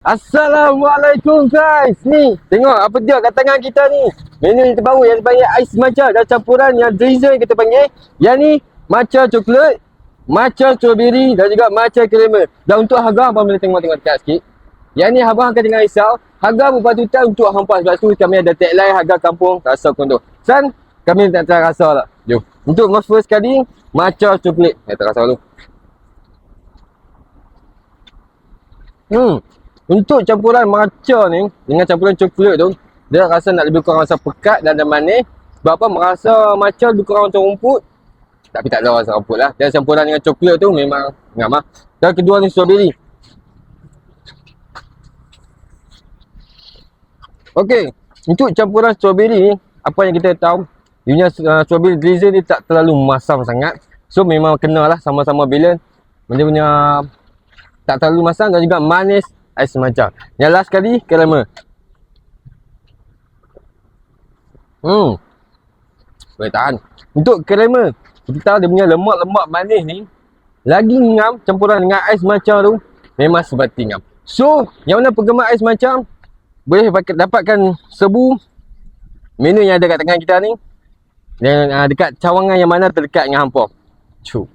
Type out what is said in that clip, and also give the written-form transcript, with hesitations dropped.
Assalamualaikum guys. Ni, tengok apa dia kat tangan kita ni. Menu yang terbaru yang dipanggil ais matcha dan campuran yang drizzle kita panggil. Yang ni matcha coklat, matcha strawberry dan juga matcha caramel. Dan untuk harga abang boleh tengok dekat sikit. Yang ni abang akan jangan risau. Harga berpatutan untuk hampa sebab tu kami ada tagline harga kampung rasa kondo. San, kami tak terasa lah. Jom. Untuk first sekali matcha coklat. Tak rasa dulu. Untuk campuran matcha ni dengan campuran coklat tu, dia rasa nak lebih kurang rasa pekat dan manis. Sebab apa? Merasa matcha lebih kurang macam rumput. Tapi tak ada rasa rumput lah. Dan campuran dengan coklat tu memang ngam lah. Dan kedua ni strawberry. Okey, untuk campuran strawberry ni, apa yang kita tahu, dia punya strawberry drizzle ni tak terlalu masam sangat. So memang kena lah sama-sama balance. Dia punya tak terlalu masam dan juga manis ais matcha. Yang last sekali caramel. Boleh tahan. Untuk caramel, kita tahu dia punya lemak-lemak manis ni lagi ngam campuran dengan ais matcha tu memang sebati ngam. So, yang mana penggemar ais matcha boleh dapatkan serbu menu yang ada kat tangan kita ni. Dan dekat cawangan yang mana terdekat dengan hampa. Cu.